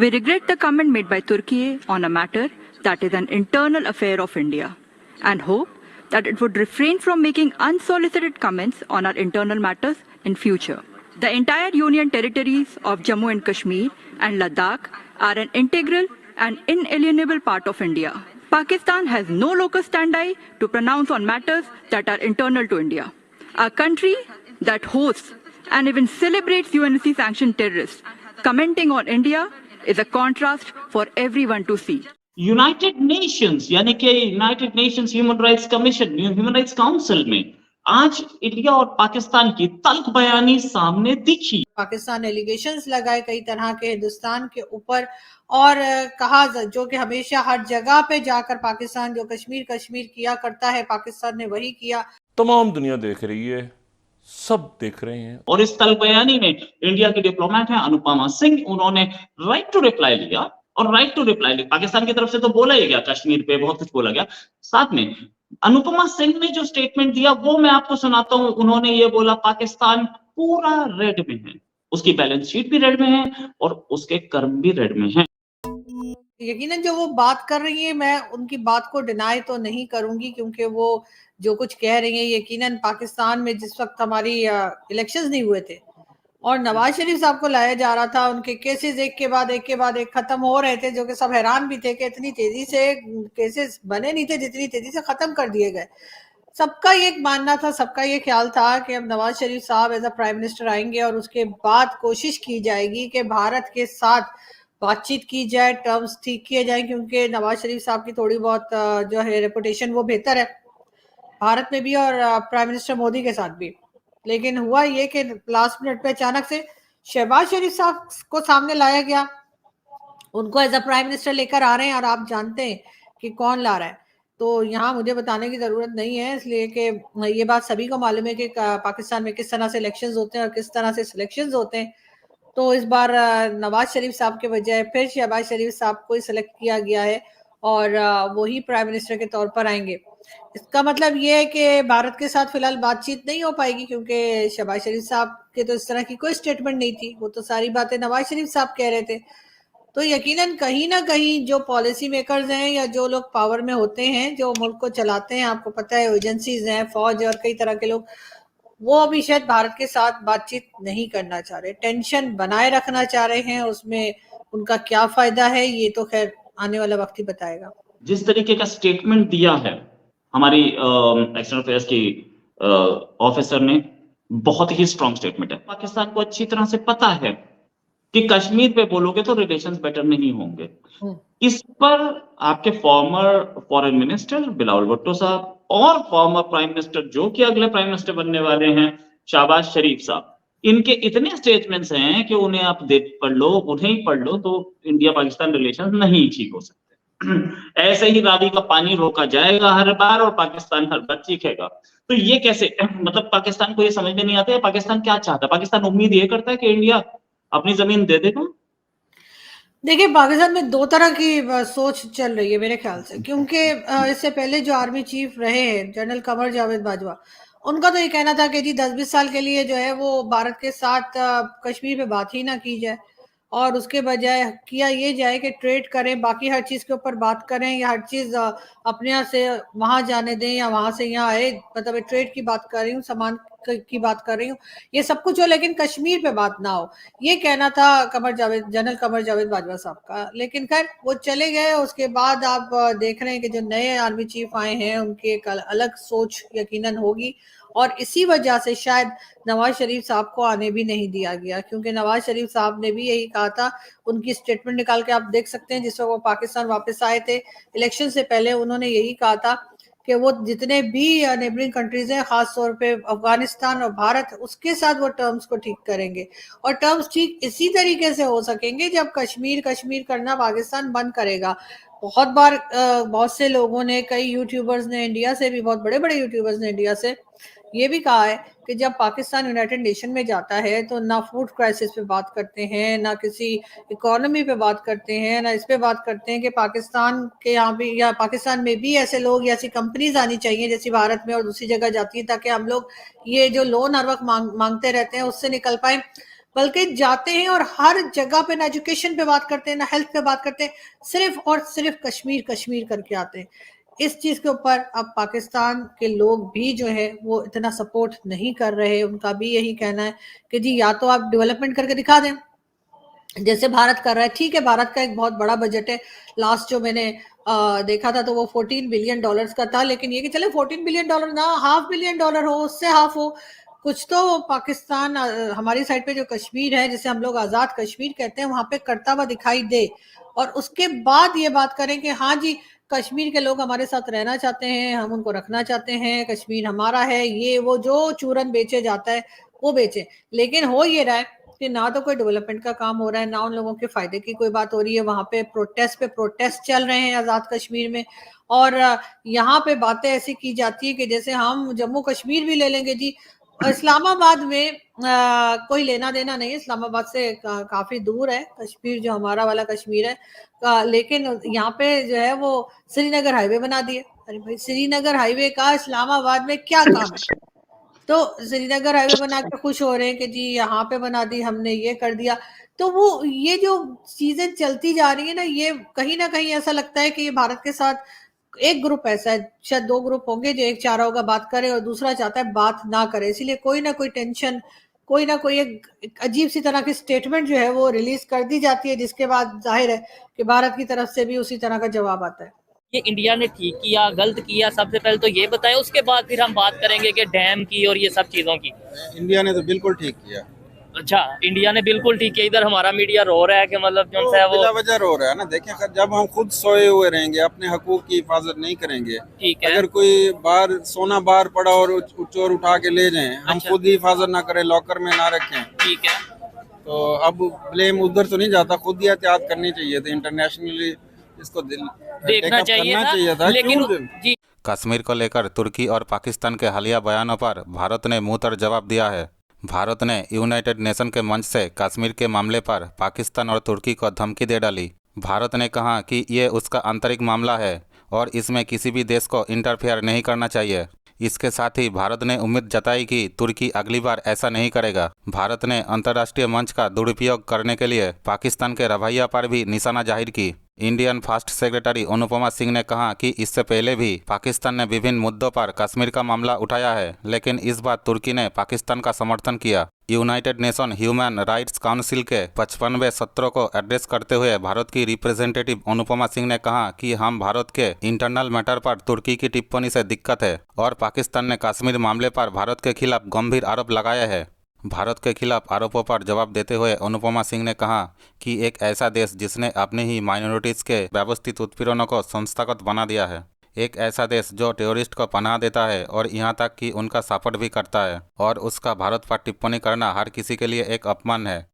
We regret the comment made by Turkey on a matter that is an internal affair of India and hope that it would refrain from making unsolicited comments on our internal matters in future. The entire union territories of Jammu and Kashmir and Ladakh are an integral and inalienable part of India. Pakistan has no locus standi to pronounce on matters that are internal to India. A country that hosts and even celebrates UNSC-sanctioned terrorists commenting on India is a contrast for everyone to see. United Nations यानी कि United Nations human rights commission, human rights council में आज India और पाकिस्तान की तल्ख बयानी सामने दिखी। Pakistan allegations लगाए कई तरह के हिंदुस्तान के ऊपर और कहा जो कि हमेशा हर जगह पे जाकर पाकिस्तान जो कश्मीर किया करता है, पाकिस्तान ने वही किया। तमाम दुनिया देख रही है, सब देख रहे हैं। और इस तल्ख बयानी में इंडिया के डिप्लोमेट हैं अनुपमा सिंह, उन्होंने राइट टू रिप्लाई लिया और राइट टू रिप्लाई लिया। पाकिस्तान की तरफ से तो बोला ही गया, कश्मीर पे बहुत कुछ बोला गया, साथ में अनुपमा सिंह ने जो स्टेटमेंट दिया वो मैं आपको सुनाता हूं। उन्होंने ये बोला पाकिस्तान पूरा रेड में है, उसकी बैलेंस शीट भी रेड में है और उसके कर्म भी रेड में है। यकीनन जो वो बात कर रही है, मैं उनकी बात को डिनाई तो नहीं करूंगी, क्योंकि वो जो कुछ कह रही है यकीनन पाकिस्तान में जिस वक्त हमारी इलेक्शंस नहीं हुए थे और नवाज शरीफ साहब को लाया जा रहा था, उनके केसेस एक के बाद एक खत्म हो रहे थे, जो कि सब हैरान भी थे कि इतनी तेजी से केसेस बने नहीं थे जितनी तेजी से खत्म कर दिए गए। सबका ये मानना था, सबका ये ख्याल था कि अब नवाज शरीफ साहब एज अ प्राइम मिनिस्टर आएंगे और उसके बाद कोशिश की जाएगी कि भारत के साथ बातचीत की जाए, टर्म्स ठीक किए जाए, क्योंकि नवाज शरीफ साहब की थोड़ी बहुत जो है रेपुटेशन वो बेहतर है भारत में भी और प्राइम मिनिस्टर मोदी के साथ भी। लेकिन हुआ ये कि लास्ट मिनट पे अचानक से शहबाज शरीफ साहब को सामने लाया गया, उनको एज अ प्राइम मिनिस्टर लेकर आ रहे हैं और आप जानते हैं कि कौन ला रहा है। तो यहाँ मुझे बताने की जरूरत नहीं है, इसलिए कि ये बात सभी को मालूम है कि पाकिस्तान में किस तरह से इलेक्शंस होते हैं और किस तरह से सिलेक्शंस होते हैं। तो इस बार नवाज शरीफ साहब के बजाय फिर शहबाज शरीफ साहब को ही सिलेक्ट किया गया है और वही प्राइम मिनिस्टर के तौर पर आएंगे। इसका मतलब ये है कि भारत के साथ फिलहाल बातचीत नहीं हो पाएगी, क्योंकि शहबाज शरीफ साहब के तो इस तरह की कोई स्टेटमेंट नहीं थी, वो तो सारी बातें नवाज शरीफ साहब कह रहे थे। तो यकीनन कहीं ना कहीं जो पॉलिसी मेकर्स हैं या जो लोग पावर में होते हैं, जो मुल्क को चलाते हैं, आपको पता है एजेंसीज हैं, फौज और कई तरह के लोग, वो अभी शायद भारत के साथ बातचीत नहीं करना चाह रहे, टेंशन बनाए रखना चाह रहे हैं। उसमें उनका क्या फायदा है ये तो खैर आने वाला वक्त ही बताएगा। जिस तरीके का स्टेटमेंट दिया है हमारी एक्सटर्नल अफेयर्स की ऑफिसर ने, बहुत ही स्ट्रॉन्ग स्टेटमेंट है। पाकिस्तान को अच्छी तरह से पता है कि कश्मीर पे बोलोगे तो रिलेशंस बेटर नहीं होंगे। इस पर आपके farmer foreign minister Bilawal Bhutto साहब और फॉर्मर प्राइम मिनिस्टर, जो कि अगले प्राइम मिनिस्टर बनने वाले हैं, शहबाज शरीफ साहब, इनके इतने स्टेटमेंट्स हैं कि उन्हें आप उन्हें ही पढ़ लो तो इंडिया पाकिस्तान रिलेशन नहीं ठीक हो सकते। ऐसे ही रावी का पानी रोका जाएगा हर बार और पाकिस्तान हर बार चीखेगा। तो ये कैसे, मतलब पाकिस्तान को ये समझ में नहीं आता है पाकिस्तान क्या चाहता है। पाकिस्तान उम्मीद ये करता है कि इंडिया अपनी जमीन दे देगा। देखिए, पाकिस्तान में दो तरह की सोच चल रही है मेरे ख्याल से, क्योंकि इससे पहले जो आर्मी चीफ रहे हैं जनरल कमर जावेद बाजवा, उनका तो ये कहना था कि जी 10-20 साल के लिए जो है वो भारत के साथ कश्मीर पे बात ही ना की जाए और उसके बजाय किया ये जाए कि ट्रेड करें, बाकी हर चीज के ऊपर बात करें या हर चीज अपने यहाँ से वहां जाने दें या वहां से यहाँ आए। मतलब ट्रेड की बात कर रही हूँ, सामान की बात कर रही हूँ, ये सब कुछ हो लेकिन कश्मीर पे बात ना हो, ये कहना था जनरल कमर जावेद बाजवा साहब का। लेकिन खैर वो चले गए। उसके बाद आप देख रहे हैं कि जो नए आर्मी चीफ आए हैं उनकी एक अलग सोच यकीनन होगी और इसी वजह से शायद नवाज शरीफ साहब को आने भी नहीं दिया गया, क्योंकि नवाज शरीफ साहब ने भी यही कहा था। उनकी स्टेटमेंट निकाल के आप देख सकते हैं, जिस वक्त वो पाकिस्तान वापस आए थे इलेक्शन से पहले, उन्होंने यही कहा था कि वो जितने भी नेबरिंग कंट्रीज हैं, खास तौर पे अफगानिस्तान और भारत, उसके साथ वो टर्म्स को ठीक करेंगे और टर्म्स ठीक इसी तरीके से हो सकेंगे जब कश्मीर करना पाकिस्तान बंद करेगा। बहुत बार बहुत से लोगों ने, कई यूट्यूबर्स ने इंडिया से भी, बहुत बड़े बड़े यूट्यूबर्स ने इंडिया से ये भी कहा है कि जब पाकिस्तान यूनाइटेड नेशन में जाता है तो ना फूड क्राइसिस पे बात करते हैं, ना किसी इकोनॉमी पे बात करते हैं, ना इस पे बात करते हैं कि पाकिस्तान के यहाँ भी या पाकिस्तान में भी ऐसे लोग या ऐसी कंपनीज आनी चाहिए जैसी भारत में और दूसरी जगह जाती है, ताकि हम लोग ये जो लोन हर वक्त मांगते रहते हैं उससे निकल पाए। बल्कि जाते हैं और हर जगह पे ना एजुकेशन पे बात करते हैं ना हेल्थ पे बात करते हैं, सिर्फ और सिर्फ कश्मीर कश्मीर करके आते हैं। इस चीज के ऊपर अब पाकिस्तान के लोग भी जो है वो इतना सपोर्ट नहीं कर रहे। उनका भी यही कहना है कि जी या तो आप डेवलपमेंट करके दिखा दें जैसे भारत कर रहा है। ठीक है, भारत का एक बहुत बड़ा बजट है। लास्ट जो मैंने देखा था तो वो $14 बिलियन का था, लेकिन ये कि चले $14 बिलियन ना, $500 बिलियन हो, उससे हाफ हो, कुछ तो पाकिस्तान हमारी साइड पे जो कश्मीर है जिसे हम लोग आजाद कश्मीर कहते हैं वहां पे करता हुआ दिखाई दे, और उसके बाद ये बात करें कि हाँ जी कश्मीर के लोग हमारे साथ रहना चाहते हैं, हम उनको रखना चाहते हैं, कश्मीर हमारा है, ये वो जो चूरन बेचे जाता है वो बेचे। लेकिन हो ये रहा है कि ना तो कोई डेवलपमेंट का काम हो रहा है, ना उन लोगों के फायदे की कोई बात हो रही है। वहां पे प्रोटेस्ट चल रहे हैं आजाद कश्मीर में, और यहाँ पे बातें ऐसी की जाती है कि जैसे हम जम्मू कश्मीर भी ले लेंगे जी। इस्लामाबाद में कोई लेना देना नहीं है, इस्लामाबाद से काफी दूर है कश्मीर, जो हमारा वाला कश्मीर है। लेकिन यहाँ पे जो है वो श्रीनगर हाईवे बना दिए। अरे भाई, श्रीनगर हाईवे का इस्लामाबाद में क्या काम है? तो श्रीनगर हाईवे बना के खुश हो रहे हैं कि जी यहाँ पे बना दी हमने, ये कर दिया। तो वो ये जो चीजें चलती जा रही है ना कहीं ऐसा लगता है कि ये भारत के साथ एक ग्रुप ऐसा है, शायद दो ग्रुप होंगे, जो एक चाह रहा होगा बात करे और दूसरा चाहता है बात ना करे, इसीलिए कोई ना कोई टेंशन, कोई ना कोई एक अजीब सी तरह की स्टेटमेंट जो है वो रिलीज कर दी जाती है, जिसके बाद जाहिर है कि भारत की तरफ से भी उसी तरह का जवाब आता है। ये इंडिया ने ठीक किया गलत किया, सबसे पहले तो ये बताएं, उसके बाद फिर हम बात करेंगे कि डैम की और ये सब चीजों की। इंडिया ने तो बिल्कुल ठीक किया। अच्छा, इंडिया ने बिल्कुल ठीक किया। इधर हमारा मीडिया रो रहा है कि मतलब जो है वो बिला वजह रो रहा है ना। देखिए, अगर जब हम खुद सोए हुए रहेंगे, अपने हकूक की हिफाजत नहीं करेंगे, ठीक है। अगर कोई बाहर सोना बाहर पड़ा और चोर उठा के ले जाएं, हम अच्छा। खुद ही हिफाजत ना करें, लॉकर में ना रखें, ठीक है। तो अब ब्लेम उधर तो नहीं जाता, खुद ही एहतियात करनी चाहिए थी। इंटरनेशनली इसको देखना take up चाहिए करना था, चाहिए था। लेकिन क्यों? जी कश्मीर को लेकर तुर्की और पाकिस्तान के हालिया बयानों पर भारत ने मुंह तर जवाब दिया है। भारत ने यूनाइटेड नेशन के मंच से कश्मीर के मामले पर पाकिस्तान और तुर्की को धमकी दे डाली। भारत ने कहा कि ये उसका आंतरिक मामला है और इसमें किसी भी देश को इंटरफेयर नहीं करना चाहिए। इसके साथ ही भारत ने उम्मीद जताई कि तुर्की अगली बार ऐसा नहीं करेगा। भारत ने अंतर्राष्ट्रीय मंच का दुरुपयोग करने के लिए पाकिस्तान के रवैया पर भी निशाना जाहिर की। Indian first secretary Anupama Singh ने कहा कि इससे पहले भी पाकिस्तान ने विभिन्न मुद्दों पर कश्मीर का मामला उठाया है, लेकिन इस बार तुर्की ने पाकिस्तान का समर्थन किया। United nation human rights council के 55वें सत्र को एड्रेस करते हुए भारत की रिप्रेजेंटेटिव अनुपमा सिंह ने कहा कि हम भारत के इंटरनल मैटर पर तुर्की की टिप्पणी से दिक्कत है और पाकिस्तान ने कश्मीर मामले पर भारत के खिलाफ गंभीर आरोप लगाए हैं। भारत के खिलाफ आरोपों पर जवाब देते हुए अनुपमा सिंह ने कहा कि एक ऐसा देश जिसने अपनी ही माइनॉरिटीज़ के व्यवस्थित उत्पीड़नों को संस्थागत बना दिया है, एक ऐसा देश जो टेररिस्ट को पनाह देता है और यहाँ तक कि उनका सपोर्ट भी करता है, और उसका भारत पर टिप्पणी करना हर किसी के लिए एक अपमान है।